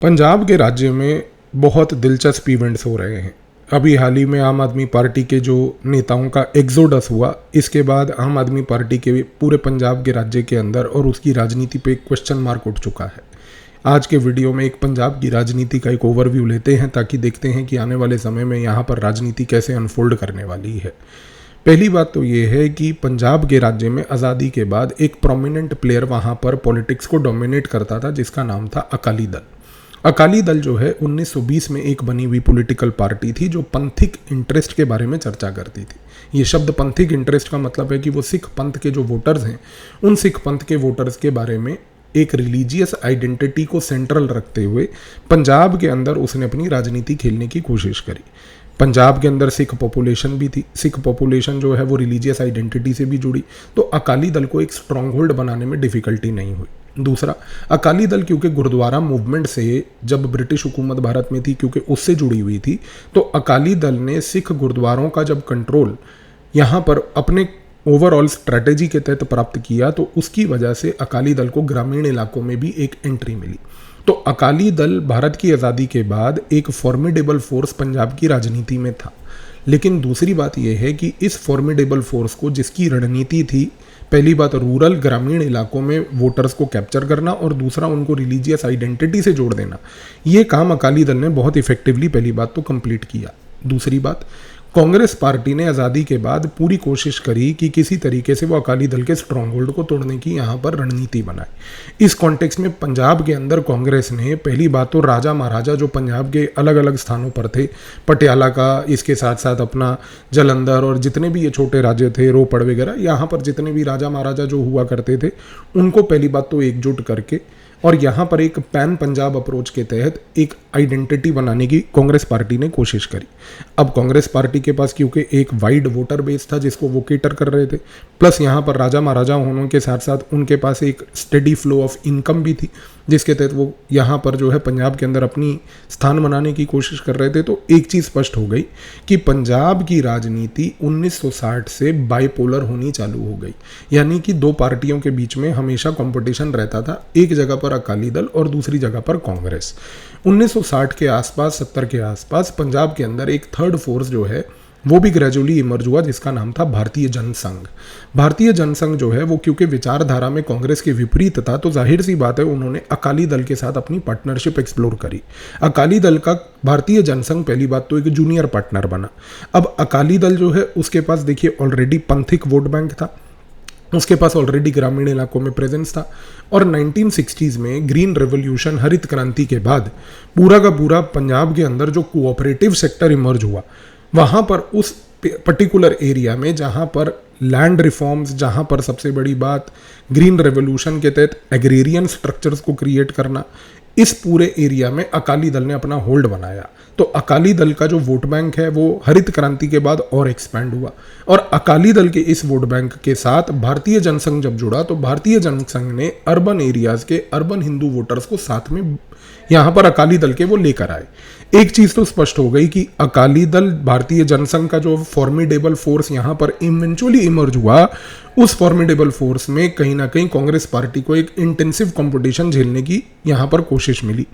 पंजाब के राज्य में बहुत दिलचस्प इवेंट्स हो रहे हैं। अभी हाल ही में आम आदमी पार्टी के जो नेताओं का एग्जोडस हुआ, इसके बाद आम आदमी पार्टी के पूरे पंजाब के राज्य के अंदर और उसकी राजनीति पे एक क्वेश्चन मार्क उठ चुका है। आज के वीडियो में एक पंजाब की राजनीति का एक ओवरव्यू लेते हैं ताकि देखते हैं कि आने वाले समय में यहाँ पर राजनीति कैसे अनफोल्ड करने वाली है। पहली बात तो ये है कि पंजाब के राज्य में आज़ादी के बाद एक प्रोमिनेंट प्लेयर वहाँ पर पॉलिटिक्स को डोमिनेट करता था, जिसका नाम था अकाली दल। अकाली दल जो है 1920 में एक बनी हुई पॉलिटिकल पार्टी थी जो पंथिक इंटरेस्ट के बारे में चर्चा करती थी। ये शब्द पंथिक इंटरेस्ट का मतलब है कि वो सिख पंथ के जो वोटर्स हैं, उन सिख पंथ के वोटर्स के बारे में एक रिलीजियस आइडेंटिटी को सेंट्रल रखते हुए पंजाब के अंदर उसने अपनी राजनीति खेलने की कोशिश करी। पंजाब के अंदर सिख पॉपुलेशन भी थी। सिख पॉपुलेशन जो है वो रिलीजियस आइडेंटिटी से भी जुड़ी, तो अकाली दल को एक स्ट्रॉन्ग होल्ड बनाने में डिफिकल्टी नहीं हुई। दूसरा, अकाली दल क्योंकि गुरुद्वारा मूवमेंट से जब ब्रिटिश हुकूमत भारत में थी, क्योंकि उससे जुड़ी हुई थी, तो अकाली दल ने सिख गुरुद्वारों का जब कंट्रोल यहाँ पर अपने ओवरऑल स्ट्रैटेजी के तहत प्राप्त किया, तो उसकी वजह से अकाली दल को ग्रामीण इलाकों में भी एक एंट्री मिली। तो अकाली दल भारत की आज़ादी के बाद एक फॉर्मिडेबल फोर्स पंजाब की राजनीति में था। लेकिन दूसरी बात यह है कि इस फॉर्मिडेबल फोर्स को, जिसकी रणनीति थी पहली बात रूरल ग्रामीण इलाकों में वोटर्स को कैप्चर करना और दूसरा उनको रिलीजियस आइडेंटिटी से जोड़ देना, ये काम अकाली दल ने बहुत इफेक्टिवली पहली बात तो कंप्लीट किया। दूसरी बात, कांग्रेस पार्टी ने आज़ादी के बाद पूरी कोशिश करी कि किसी तरीके से वो अकाली दल के स्ट्रॉन्ग होल्ड को तोड़ने की यहाँ पर रणनीति बनाए। इस कॉन्टेक्स्ट में पंजाब के अंदर कांग्रेस ने पहली बात तो राजा महाराजा जो पंजाब के अलग अलग स्थानों पर थे, पटियाला का, इसके साथ साथ अपना जलंधर और जितने भी ये छोटे राज्य थे, रोपड़ वगैरह, यहाँ पर जितने भी राजा महाराजा जो हुआ करते थे, उनको पहली बात तो एकजुट करके और यहाँ पर एक पैन पंजाब अप्रोच के तहत एक आइडेंटिटी बनाने की कांग्रेस पार्टी ने कोशिश करी। अब कांग्रेस पार्टी के पास क्योंकि एक वाइड वोटर बेस था जिसको वो केटर कर रहे थे, प्लस यहाँ पर राजा महाराजा होने के साथ साथ उनके पास एक स्टेडी फ्लो ऑफ इनकम भी थी, जिसके तहत वो यहाँ पर जो है पंजाब के अंदर अपनी स्थान बनाने की कोशिश कर रहे थे। तो एक चीज़ स्पष्ट हो गई कि पंजाब की राजनीति 1960 से बाइपोलर होनी चालू हो गई, यानी कि दो पार्टियों के बीच में हमेशा कंपटीशन रहता था, एक जगह पर अकाली दल और दूसरी जगह पर कांग्रेस। 1960 के आसपास, 70 के आसपास पंजाब के अंदर एक थर्ड फोर्स जो है वो भी ग्रेजुअली इमर्ज हुआ, जिसका नाम था भारतीय जनसंघ। भारतीय जनसंघ जो है वो क्योंकि विचारधारा में कांग्रेस के विपरीत था, तो जाहिर सी बात है उन्होंने अकाली दल के साथ अपनी पार्टनरशिप एक्सप्लोर करी। अकाली दल का भारतीय जनसंघ पहली बात तो एक जूनियर पार्टनर बना। अब अकाली दल जो है उसके पास देखिए ऑलरेडी पंथिक वोट बैंक था, उसके पास ऑलरेडी ग्रामीण इलाकों में प्रेजेंस था, और 1960s में ग्रीन रेवोल्यूशन, हरित क्रांति के बाद पूरा का पूरा पंजाब के अंदर जो कोऑपरेटिव सेक्टर इमर्ज हुआ, वहाँ पर उस पर्टिकुलर एरिया में जहाँ पर लैंड रिफॉर्म्स, जहाँ पर सबसे बड़ी बात ग्रीन रेवोल्यूशन के तहत एग्रेरियन स्ट्रक्चर्स को क्रिएट करना, इस पूरे एरिया में अकाली दल ने अपना होल्ड बनाया। तो अकाली दल का जो वोट बैंक है वो हरित क्रांति के बाद और एक्सपैंड हुआ, और अकाली दल के इस वोट बैंक के साथ भारतीय जनसंघ जब जुड़ा तो भारतीय जनसंघ ने अर्बन एरियाज के अर्बन हिंदू वोटर्स को साथ में यहाँ पर अकाली दल के वो लेकर आए। एक चीज तो स्पष्ट हो गई कि अकाली दल, भारतीय जनसंघ का जो फॉर्मिडेबल फोर्स यहाँ पर इवेंचुअली इमर्ज हुआ, उस फॉर्मिडेबल फोर्स में कहीं ना कहीं कांग्रेस पार्टी को एक इंटेंसिव कंपटीशन झेलने की यहाँ पर कोशिश मिली।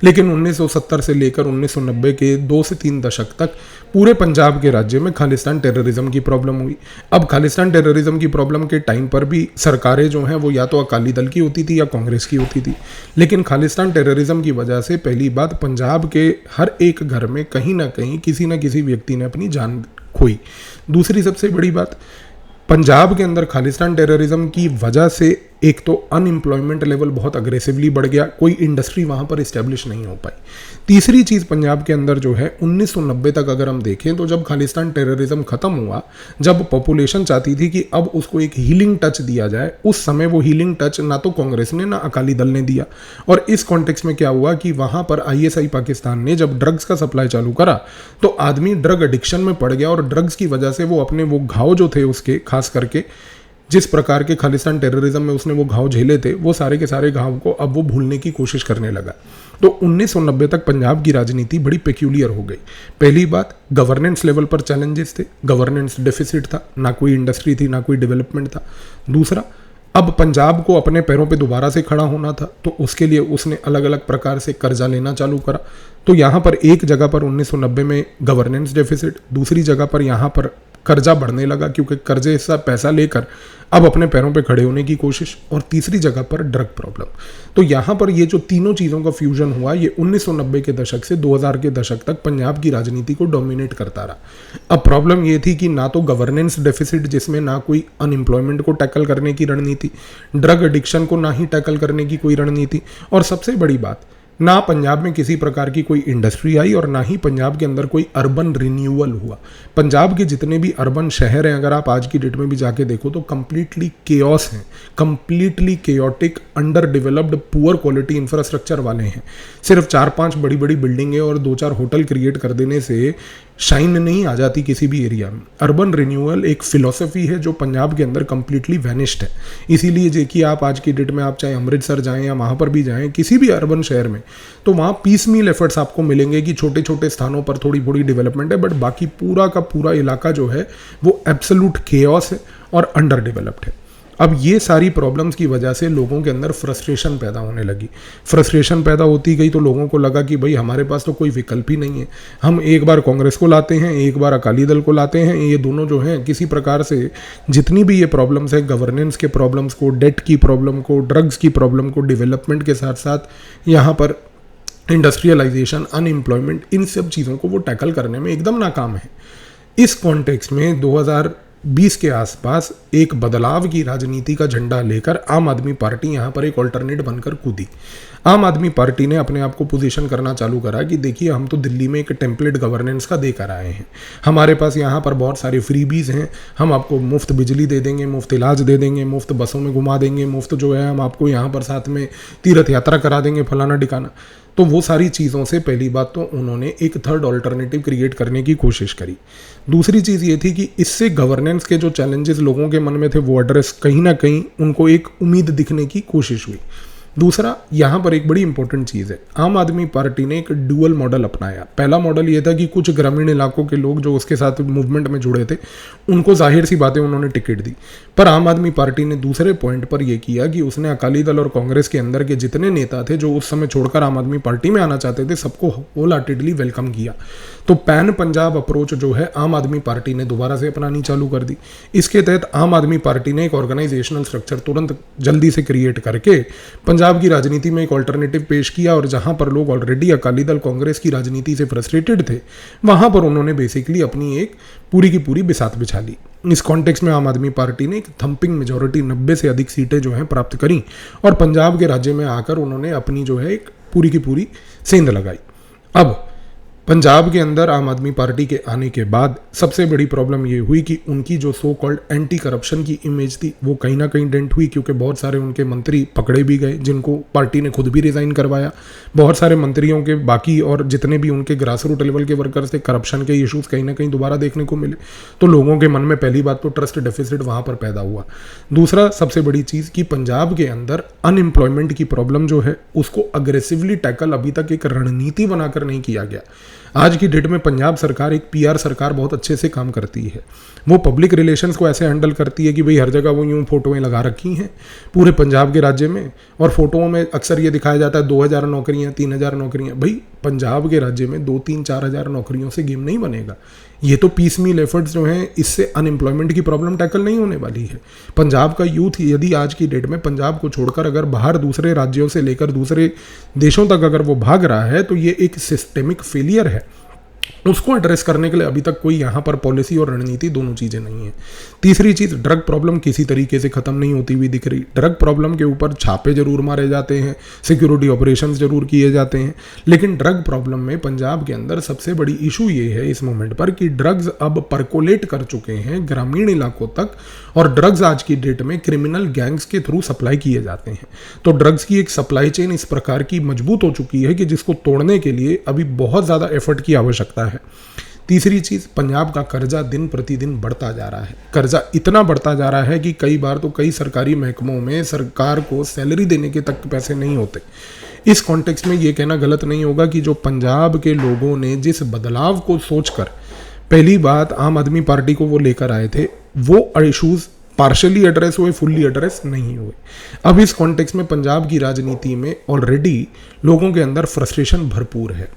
लेकिन 1970 से लेकर 1990 के 2 से 3 दशक तक पूरे पंजाब के राज्य में खालिस्तान टेररिज्म की प्रॉब्लम हुई। अब खालिस्तान टेररिज्म की प्रॉब्लम के टाइम पर भी सरकारें जो हैं वो या तो अकाली दल की होती थी या कांग्रेस की होती थी, लेकिन खालिस्तान टेररिज्म की वजह से पहली बात पंजाब के हर एक घर में कहीं ना कहीं किसी न किसी व्यक्ति ने अपनी जान खोई। दूसरी सबसे बड़ी बात, पंजाब के अंदर खालिस्तान टेररिज्म की वजह से एक तो अनएम्प्लॉयमेंट लेवल बहुत अग्रेसिवली बढ़ गया, कोई इंडस्ट्री वहाँ पर इस्टेब्लिश नहीं हो पाई। तीसरी चीज़ पंजाब के अंदर जो है 1990 तक अगर हम देखें तो जब खालिस्तान टेररिज्म खत्म हुआ, जब पॉपुलेशन चाहती थी कि अब उसको एक हीलिंग टच दिया जाए, उस समय वो हीलिंग टच ना तो कांग्रेस ने ना अकाली दल ने दिया। और इस कॉन्टेक्स्ट में क्या हुआ कि वहाँ पर ISI पाकिस्तान ने जब ड्रग्स का सप्लाई चालू करा तो आदमी ड्रग एडिक्शन में पड़ गया, और ड्रग्स की वजह से वो अपने वो घाव जो थे उसके, खास करके जिस प्रकार के खालिस्तान टेररिज्म में उसने वो घाव झेले थे, वो सारे के सारे घाव को अब वो भूलने की कोशिश करने लगा। तो 1990 तक पंजाब की राजनीति बड़ी पेक्यूलियर हो गई। पहली बात, गवर्नेंस लेवल पर चैलेंजेस थे, गवर्नेंस डेफिसिट था, ना कोई इंडस्ट्री थी ना कोई डेवलपमेंट था। दूसरा, अब पंजाब को अपने पैरों पे दोबारा से खड़ा होना था, तो उसके लिए उसने अलग अलग प्रकार से कर्जा लेना चालू करा। तो यहाँ पर एक जगह पर 1990 में गवर्नेंस डेफिसिट, दूसरी जगह पर यहाँ पर कर्जा बढ़ने लगा क्योंकि कर्जे से पैसा लेकर अब अपने पैरों पे खड़े होने की कोशिश, और तीसरी जगह पर ड्रग प्रॉब्लम। तो यहाँ पर ये जो तीनों चीज़ों का फ्यूजन हुआ, ये 1990 के दशक से 2000 के दशक तक पंजाब की राजनीति को डोमिनेट करता रहा। अब प्रॉब्लम ये थी कि ना तो गवर्नेंस डेफिसिट, जिसमें ना कोई अनएम्प्लॉयमेंट को टैकल करने की रणनीति, ड्रग एडिक्शन को ना ही टैकल करने की कोई रणनीति, और सबसे बड़ी बात, ना पंजाब में किसी प्रकार की कोई इंडस्ट्री आई और ना ही पंजाब के अंदर कोई अर्बन रिन्यूअल हुआ। पंजाब के जितने भी अर्बन शहर हैं, अगर आप आज की डेट में भी जाके देखो तो कंप्लीटली केओस हैं, completely chaotic, under developed, poor quality infrastructure वाले हैं। सिर्फ 4-5 बड़ी बड़ी बिल्डिंगें और 2-4 होटल क्रिएट कर देने से शाइन नहीं आ जाती किसी भी एरिया में। अर्बन रिन्यूअल एक फिलॉसफी है जो पंजाब के अंदर कंप्लीटली वैनिश्ड है। इसीलिए देखिए, आप आज की डेट में आप चाहे अमृतसर जाएं या वहाँ पर भी जाएं, किसी भी अर्बन शहर में, तो वहाँ पीसमील एफर्ट्स आपको मिलेंगे कि छोटे छोटे स्थानों पर थोड़ी थोड़ी डेवलपमेंट है, बट बाकी पूरा का पूरा इलाका जो है वो एब्सोल्यूट केओस है और अंडर डेवलप्ड है। अब ये सारी प्रॉब्लम्स की वजह से लोगों के अंदर फ्रस्ट्रेशन पैदा होने लगी। फ्रस्ट्रेशन पैदा होती गई तो लोगों को लगा कि भाई हमारे पास तो कोई विकल्प ही नहीं है। हम एक बार कांग्रेस को लाते हैं, एक बार अकाली दल को लाते हैं, ये दोनों जो हैं किसी प्रकार से जितनी भी ये प्रॉब्लम्स है, गवर्नेंस के प्रॉब्लम्स को, डेट की प्रॉब्लम को, ड्रग्स की प्रॉब्लम को, डेवलपमेंट के साथ साथ यहाँ पर इंडस्ट्रियलाइजेशन, अनएम्प्लॉयमेंट, इन सब चीज़ों को वो टैकल करने में एकदम नाकाम है। इस कॉन्टेक्स्ट में 2020 के आसपास एक बदलाव की राजनीति का झंडा लेकर आम आदमी पार्टी यहाँ पर एक ऑल्टरनेट बनकर कूदी। आम आदमी पार्टी ने अपने आप को पोजीशन करना चालू करा कि देखिए, हम तो दिल्ली में एक टेम्पलेट गवर्नेंस का देकर आए हैं, हमारे पास यहाँ पर बहुत सारे फ्रीबीज हैं, हम आपको मुफ्त बिजली दे देंगे, मुफ्त इलाज दे देंगे, मुफ्त बसों में घुमा देंगे, मुफ्त जो है हम आपको यहाँ पर साथ में तीर्थ यात्रा करा देंगे, फलाना ठिकाना। तो वो सारी चीज़ों से पहली बात तो उन्होंने एक थर्ड ऑल्टरनेटिव क्रिएट करने की कोशिश करी। दूसरी चीज़ ये थी कि इससे गवर्नेंस के जो चैलेंजेस लोगों के मन में थे वो एड्रेस, कहीं ना कहीं उनको एक उम्मीद दिखने की कोशिश हुई। दूसरा, यहाँ पर एक बड़ी इंपॉर्टेंट चीज़ है, आम आदमी पार्टी ने एक डुअल मॉडल अपनाया। पहला मॉडल ये था कि कुछ ग्रामीण इलाकों के लोग जो उसके साथ मूवमेंट में जुड़े थे, उनको जाहिर सी बातें उन्होंने टिकट दी। पर आम आदमी पार्टी ने दूसरे पॉइंट पर यह किया कि उसने अकाली दल और कांग्रेस के अंदर के जितने नेता थे जो उस समय छोड़कर आम आदमी पार्टी में आना चाहते थे, सबको होल हार्टेडली वेलकम किया। तो पैन पंजाब अप्रोच जो है आम आदमी पार्टी ने दोबारा से अपनानी चालू कर दी। इसके तहत आम आदमी पार्टी ने एक ऑर्गेनाइजेशनल स्ट्रक्चर तुरंत जल्दी से क्रिएट करके पंजाब की राजनीति में एक ऑल्टरनेटिव पेश किया, और जहां पर लोग ऑलरेडी अकाली दल कांग्रेस की राजनीति से फ्रस्ट्रेटेड थे, वहां पर उन्होंने बेसिकली अपनी एक पूरी की पूरी बिसात बिछा ली। इस कॉन्टेक्स्ट में आम आदमी पार्टी ने एक थंपिंग मेजॉरिटी 90 से अधिक सीटें जो हैं प्राप्त करी, और पंजाब के राज्य में आकर उन्होंने अपनी जो है एक पूरी की पूरी सेंध लगाई। अब पंजाब के अंदर आम आदमी पार्टी के आने के बाद सबसे बड़ी प्रॉब्लम ये हुई कि उनकी जो सो कॉल्ड एंटी करप्शन की इमेज थी वो कहीं ना कहीं डेंट हुई, क्योंकि बहुत सारे उनके मंत्री पकड़े भी गए, जिनको पार्टी ने खुद भी रिजाइन करवाया। बहुत सारे मंत्रियों के बाकी और जितने भी उनके ग्रास रूट लेवल के वर्कर्स थे, करप्शन के इशूज़ कहीं ना कहीं दोबारा देखने को मिले। तो लोगों के मन में पहली बात तो ट्रस्ट डेफिसिट वहाँ पर पैदा हुआ। दूसरा सबसे बड़ी चीज़ कि पंजाब के अंदर अनएम्प्लॉयमेंट की प्रॉब्लम जो है उसको अग्रेसिवली टैकल अभी तक एक रणनीति बनाकर नहीं किया गया। आज की डेट में पंजाब सरकार एक पीआर सरकार बहुत अच्छे से काम करती है। वो पब्लिक रिलेशंस को ऐसे हैंडल करती है कि भाई हर जगह वो यूँ फोटोएं लगा रखी हैं पूरे पंजाब के राज्य में, और फोटोओं में अक्सर ये दिखाया जाता है 2000 नौकरियां, 3000 नौकरियां। भाई पंजाब के राज्य में 2-3-4 हज़ार नौकरियों से गेम नहीं बनेगा। ये तो पीस मील एफर्ट्स जो हैं, इससे अनएम्प्लॉयमेंट की प्रॉब्लम टैकल नहीं होने वाली है। पंजाब का यूथ यदि आज की डेट में पंजाब को छोड़कर अगर बाहर दूसरे राज्यों से लेकर दूसरे देशों तक अगर वो भाग रहा है, तो ये एक सिस्टेमिक फेलियर है। उसको एड्रेस करने के लिए अभी तक कोई यहाँ पर पॉलिसी और रणनीति दोनों चीज़ें नहीं है। तीसरी चीज़, ड्रग प्रॉब्लम किसी तरीके से ख़त्म नहीं होती हुई दिख रही। ड्रग प्रॉब्लम के ऊपर छापे जरूर मारे जाते हैं, सिक्योरिटी ऑपरेशंस जरूर किए जाते हैं, लेकिन ड्रग प्रॉब्लम में पंजाब के अंदर सबसे बड़ी इशू ये है इस मोमेंट पर कि ड्रग्स अब परकोलेट कर चुके हैं ग्रामीण इलाकों तक, और ड्रग्स आज की डेट में क्रिमिनल गैंग्स के थ्रू सप्लाई किए जाते हैं। तो ड्रग्स की एक सप्लाई चेन इस प्रकार की मजबूत हो चुकी है कि जिसको तोड़ने के लिए अभी बहुत ज़्यादा एफर्ट की आवश्यकता है। तीसरी चीज़, पंजाब का कर्जा दिन प्रतिदिन बढ़ता जा रहा है। कर्जा इतना बढ़ता जा रहा है कि कई बार तो कई सरकारी महकमों में सरकार को सैलरी देने के तक पैसे नहीं होते। इस कॉन्टेक्स्ट में ये कहना गलत नहीं होगा कि जो पंजाब के लोगों ने जिस बदलाव को सोचकर पहली बात आम आदमी पार्टी को वो लेकर आए थे, वो इशूज़ पार्शली एड्रेस हुए, फुल्ली एड्रेस नहीं हुए। अब इस कॉन्टेक्स्ट में पंजाब की राजनीति में ऑलरेडी लोगों के अंदर फ्रस्ट्रेशन भरपूर है।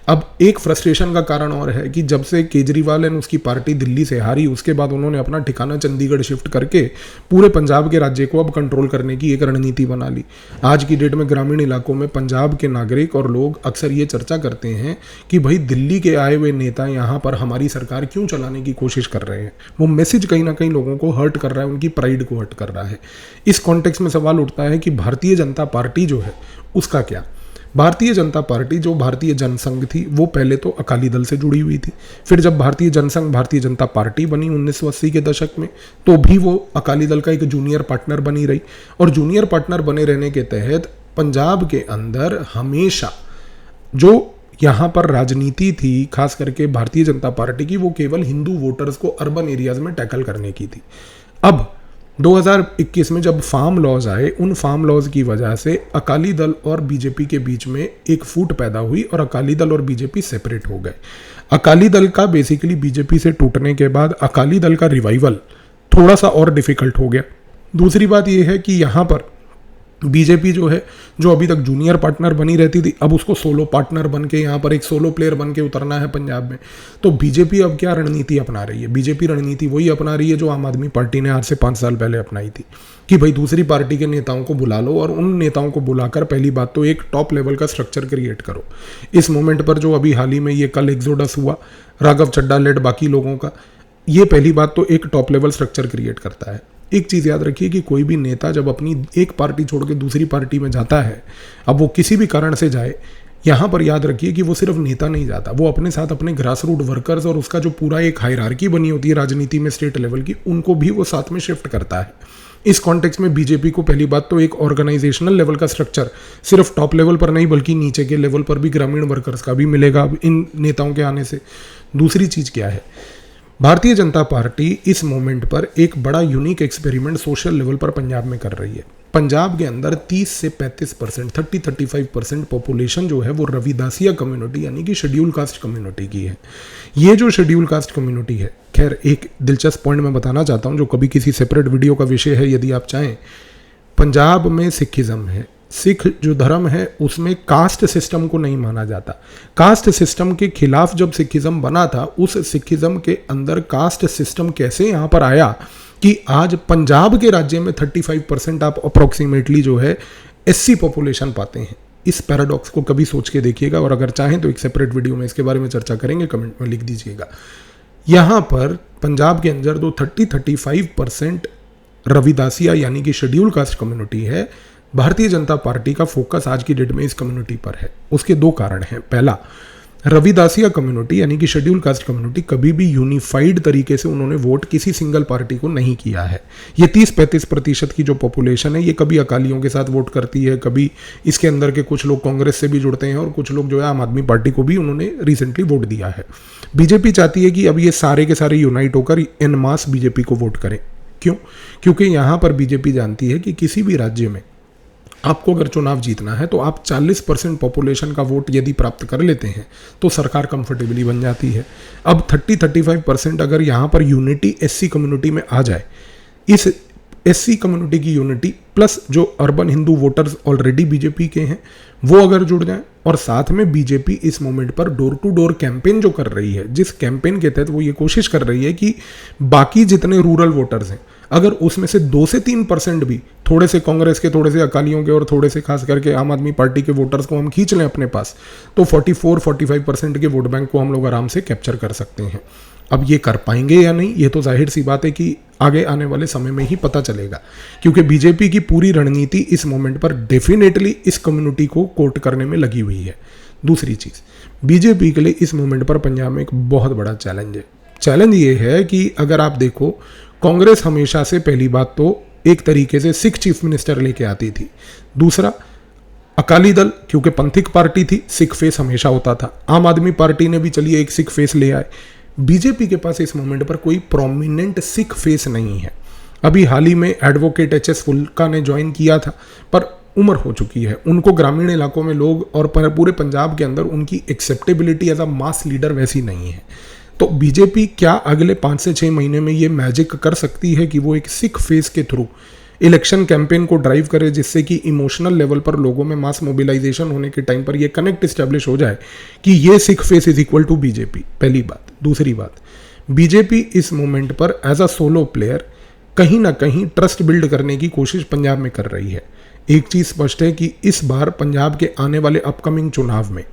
अब एक फ्रस्ट्रेशन का कारण और है कि जब से केजरीवाल एंड उसकी पार्टी दिल्ली से हारी, उसके बाद उन्होंने अपना ठिकाना चंडीगढ़ शिफ्ट करके पूरे पंजाब के राज्य को अब कंट्रोल करने की एक रणनीति बना ली। आज की डेट में ग्रामीण इलाकों में पंजाब के नागरिक और लोग अक्सर ये चर्चा करते हैं कि भाई दिल्ली के आए हुए नेता यहाँ पर हमारी सरकार क्यों चलाने की कोशिश कर रहे हैं। वो मैसेज कहीं ना कहीं लोगों को हर्ट कर रहा है, उनकी प्राइड को हर्ट कर रहा है। इस कॉन्टेक्स्ट में सवाल उठता है कि भारतीय जनता पार्टी जो है उसका क्या। भारतीय जनता पार्टी जो भारतीय जनसंघ थी वो पहले तो अकाली दल से जुड़ी हुई थी, फिर जब भारतीय जनसंघ भारतीय जनता पार्टी बनी 1980 के दशक में, तो भी वो अकाली दल का एक जूनियर पार्टनर बनी रही। और जूनियर पार्टनर बने रहने के तहत पंजाब के अंदर हमेशा जो यहाँ पर राजनीति थी खास करके भारतीय जनता पार्टी की, वो केवल हिंदू वोटर्स को अर्बन एरियाज में टैकल करने की थी। अब 2021 में जब फार्म लॉज आए, उन फार्म लॉज की वजह से अकाली दल और बीजेपी के बीच में एक फूट पैदा हुई और अकाली दल और बीजेपी सेपरेट हो गए। अकाली दल का बेसिकली बीजेपी से टूटने के बाद अकाली दल का रिवाइवल थोड़ा सा और डिफिकल्ट हो गया। दूसरी बात यह है कि यहाँ पर बीजेपी जो है, जो अभी तक जूनियर पार्टनर बनी रहती थी, अब उसको सोलो पार्टनर बन के यहाँ पर एक सोलो प्लेयर बन के उतरना है पंजाब में। तो बीजेपी अब क्या रणनीति अपना रही है? बीजेपी रणनीति वही अपना रही है जो आम आदमी पार्टी ने आज से 5 साल पहले अपनाई थी कि भाई दूसरी पार्टी के नेताओं को बुला लो और उन नेताओं को बुलाकर पहली बात तो एक टॉप लेवल का स्ट्रक्चर क्रिएट करो। इस मोमेंट पर जो अभी हाल ही में ये कल एक्सोडस हुआ राघव चड्ढा लेड बाकी लोगों का, ये पहली बात तो एक टॉप लेवल स्ट्रक्चर क्रिएट करता है। एक चीज़ याद रखिए कि कोई भी नेता जब अपनी एक पार्टी छोड़ के दूसरी पार्टी में जाता है, अब वो किसी भी कारण से जाए, यहाँ पर याद रखिए कि वो सिर्फ नेता नहीं जाता, वो अपने साथ अपने ग्रास रूट वर्कर्स और उसका जो पूरा एक हायरार्की बनी होती है राजनीति में स्टेट लेवल की, उनको भी वो साथ में शिफ्ट करता है। इस कॉन्टेक्स्ट में बीजेपी को पहली बात तो एक ऑर्गेनाइजेशनल लेवल का स्ट्रक्चर सिर्फ टॉप लेवल पर नहीं बल्कि नीचे के लेवल पर भी ग्रामीण वर्कर्स का भी मिलेगा अब इन नेताओं के आने से। दूसरी चीज़ क्या है, भारतीय जनता पार्टी इस मोमेंट पर एक बड़ा यूनिक एक्सपेरिमेंट सोशल लेवल पर पंजाब में कर रही है। पंजाब के अंदर 30 से 35%, 30-35% पॉपुलेशन जो है वो रविदासिया कम्युनिटी यानी कि शेड्यूल कास्ट कम्युनिटी की है। ये जो शेड्यूल कास्ट कम्युनिटी है, खैर एक दिलचस्प पॉइंट मैं बताना चाहता हूँ जो कभी किसी सेपरेट वीडियो का विषय है यदि आप चाहें। पंजाब में सिखिज्म है, सिख जो धर्म है उसमें कास्ट सिस्टम को नहीं माना जाता। कास्ट सिस्टम के खिलाफ जब सिखिज्म बना था, उस सिखिज्म के अंदर कास्ट सिस्टम कैसे यहाँ पर आया कि आज पंजाब के राज्य में 35% आप अप्रोक्सीमेटली जो है एससी पॉपुलेशन पाते हैं। इस पैराडॉक्स को कभी सोच के देखिएगा और अगर चाहें तो एक सेपरेट वीडियो में इसके बारे में चर्चा करेंगे, कमेंट में लिख दीजिएगा। यहाँ पर पंजाब के अंदर जो 30-35% रविदासिया यानी कि शेड्यूल कास्ट कम्युनिटी है, भारतीय जनता पार्टी का फोकस आज की डेट में इस कम्युनिटी पर है। उसके दो कारण हैं। पहला, रविदासिया कम्युनिटी यानी कि शेड्यूल कास्ट कम्युनिटी कभी भी यूनिफाइड तरीके से उन्होंने वोट किसी सिंगल पार्टी को नहीं किया है। ये 30-35% की जो पॉपुलेशन है ये कभी अकालियों के साथ वोट करती है, कभी इसके अंदर के कुछ लोग कांग्रेस से भी जुड़ते हैं और कुछ लोग जो है आम आदमी पार्टी को भी उन्होंने रिसेंटली वोट दिया है। बीजेपी चाहती है कि अब ये सारे के सारे यूनाइट होकर एन मास बीजेपी को वोट करें। क्यों? क्योंकि यहाँ पर बीजेपी जानती है कि किसी भी राज्य में आपको अगर चुनाव जीतना है तो आप 40% पॉपुलेशन का वोट यदि प्राप्त कर लेते हैं तो सरकार कंफर्टेबली बन जाती है। अब 30-35% अगर यहाँ पर यूनिटी एससी कम्युनिटी में आ जाए, इस एससी कम्युनिटी की यूनिटी प्लस जो urban Hindu voters already BJP के हैं वो अगर जुड़ जाएं और साथ में बीजेपी इस मोमेंट पर डोर टू डोर कैंपेन जो कर रही है, जिस कैंपेन के तहत वो ये कोशिश कर रही है कि बाकी जितने रूरल वोटर्स हैं अगर उसमें से 2 से 3% भी थोड़े से कांग्रेस के, थोड़े से अकालियों के और थोड़े से खास करके आम आदमी पार्टी के वोटर्स को हम खींच लें अपने पास, तो 44-45% के वोट बैंक को हम लोग आराम से कैप्चर कर सकते हैं। अब ये कर पाएंगे या नहीं, ये तो जाहिर सी बात है कि आगे आने वाले समय में ही पता चलेगा, क्योंकि बीजेपी की पूरी रणनीति इस मोमेंट पर डेफिनेटली इस कम्युनिटी को कोट करने में लगी हुई है। दूसरी चीज़, बीजेपी के लिए इस मोमेंट पर पंजाब में एक बहुत बड़ा चैलेंज है। चैलेंज ये है कि अगर आप देखो, कांग्रेस हमेशा से पहली बात तो एक तरीके से सिख चीफ मिनिस्टर लेके आती थी। दूसरा, अकाली दल क्योंकि पंथिक पार्टी थी, सिख फेस हमेशा होता था। आम आदमी पार्टी ने भी चलिए एक सिख फेस ले आए। बीजेपी के पास इस मोमेंट पर कोई प्रोमिनेंट सिख फेस नहीं है। अभी हाल ही में एडवोकेट एच.एस. फुल्का ने ज्वाइन किया था, पर उम्र हो चुकी है, उनको ग्रामीण इलाकों में लोग और पूरे पंजाब के अंदर उनकी acceptability as a mass leader वैसी नहीं है। तो बीजेपी क्या अगले 5 से 6 महीने में ये मैजिक कर सकती है कि वो एक सिख फेस के थ्रू इलेक्शन कैंपेन को ड्राइव करे, जिससे कि इमोशनल लेवल पर लोगों में मास मोबिलाइजेशन होने के टाइम पर ये कनेक्ट इस्टेब्लिश हो जाए कि ये Sikh face is equal to BJP. पहली बात। दूसरी बात, बीजेपी इस मोमेंट पर एज अ सोलो प्लेयर कहीं ना कहीं ट्रस्ट बिल्ड करने की कोशिश पंजाब में कर रही है। एक चीज़ स्पष्ट है कि इस बार पंजाब के आने वाले अपकमिंग चुनाव में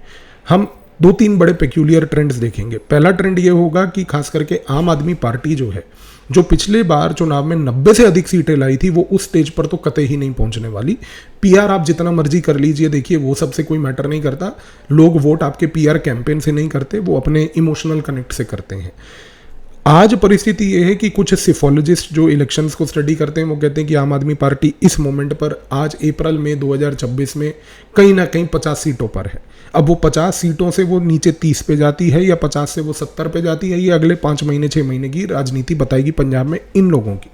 हम 2-3 बड़े पेक्यूलियर ट्रेंड्स देखेंगे। पहला ट्रेंड ये होगा कि खास करके आम आदमी पार्टी जो है, जो पिछले बार चुनाव में 90 से अधिक सीटें लाई थी, वो उस स्टेज पर तो कतई ही नहीं पहुंचने वाली। पीआर आप जितना मर्जी कर लीजिए, देखिए वो सबसे कोई मैटर नहीं करता। लोग वोट आपके पीआर कैंपेन से नहीं करते, वो अपने इमोशनल कनेक्ट से करते हैं। आज परिस्थिति ये है कि कुछ सिफोलॉजिस्ट जो इलेक्शंस को स्टडी करते हैं वो कहते हैं कि आम आदमी पार्टी इस मोमेंट पर आज अप्रैल में 2026 में कहीं ना कहीं 50 सीटों पर है। अब वो 50 सीटों से वो नीचे 30 पे जाती है या 50 से वो 70 पे जाती है, ये अगले 5 महीने 6 महीने की राजनीति बताएगी पंजाब में इन लोगों की।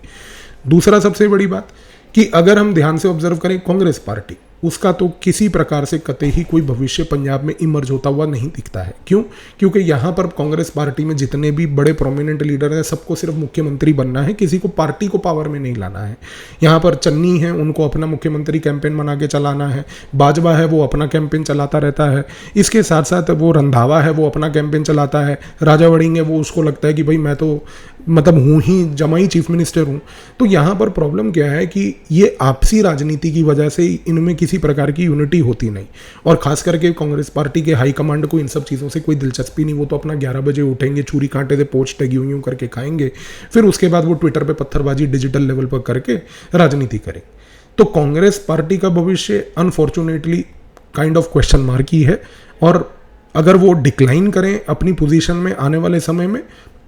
दूसरा सबसे बड़ी बात कि अगर हम ध्यान से ऑब्जर्व करें कांग्रेस पार्टी, उसका तो किसी प्रकार से कतई ही कोई भविष्य पंजाब में इमर्ज होता हुआ नहीं दिखता है। क्यों? क्योंकि यहाँ पर कांग्रेस पार्टी में जितने भी बड़े प्रोमिनेंट लीडर हैं, सबको सिर्फ मुख्यमंत्री बनना है, किसी को पार्टी को पावर में नहीं लाना है। यहाँ पर चन्नी है, उनको अपना मुख्यमंत्री कैंपेन बना के चलाना है। बाजवा है, वो अपना कैंपेन चलाता रहता है। इसके साथ साथ वो रंधावा है, वो अपना कैंपेन चलाता है। राजा वड़िंग है, वो उसको लगता है कि भाई मैं तो मतलब हूँ ही, जमाई चीफ मिनिस्टर हूँ। तो यहाँ पर प्रॉब्लम क्या है कि ये आपसी राजनीति की वजह से इनमें किसी प्रकार की यूनिटी होती नहीं। और खास करके कांग्रेस पार्टी के हाईकमांड को इन सब चीज़ों से कोई दिलचस्पी नहीं। वो तो अपना 11 बजे उठेंगे, छुरी कांटे से पोस्ट टैग यूं करके खाएंगे, फिर उसके बाद वो ट्विटर पे पत्थरबाजी डिजिटल लेवल पर करके राजनीति करें। तो कांग्रेस पार्टी का भविष्य unfortunately kind of question mark ही है। और अगर वो डिक्लाइन करें अपनी पोजीशन में आने वाले समय में,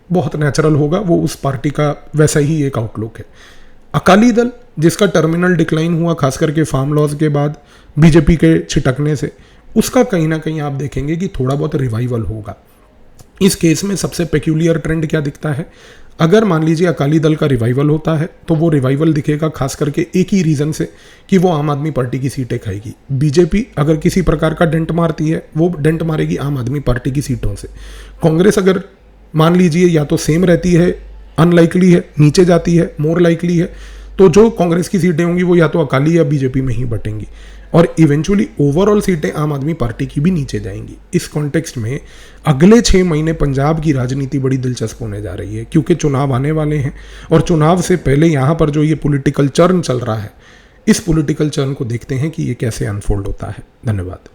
बहुत नेचुरल होगा, वो उस पार्टी का वैसा ही एक आउटलुक है। अकाली दल जिसका टर्मिनल डिक्लाइन हुआ खास करके फार्म लॉज के बाद बीजेपी के छिटकने से, उसका कहीं ना कहीं आप देखेंगे कि थोड़ा बहुत रिवाइवल होगा। इस केस में सबसे पेक्यूलियर ट्रेंड क्या दिखता है? अगर मान लीजिए अकाली दल का रिवाइवल होता है तो वो रिवाइवल दिखेगा खास करके एक ही रीज़न से कि वो आम आदमी पार्टी की सीटें खाएगी। बीजेपी अगर किसी प्रकार का डेंट मारती है, वो डेंट मारेगी आम आदमी पार्टी की सीटों से। कांग्रेस अगर मान लीजिए या तो सेम रहती है, अनलाइकली है, नीचे जाती है, मोर लाइकली है, तो जो कांग्रेस की सीटें होंगी वो या तो अकाली या बीजेपी में ही बटेंगी और इवेंचुअली ओवरऑल सीटें आम आदमी पार्टी की भी नीचे जाएंगी। इस कॉन्टेक्स्ट में अगले 6 महीने पंजाब की राजनीति बड़ी दिलचस्प होने जा रही है, क्योंकि चुनाव आने वाले हैं और चुनाव से पहले यहाँ पर जो ये पॉलिटिकल चर्न चल रहा है, इस पॉलिटिकल चर्न को देखते हैं कि ये कैसे अनफोल्ड होता है। धन्यवाद।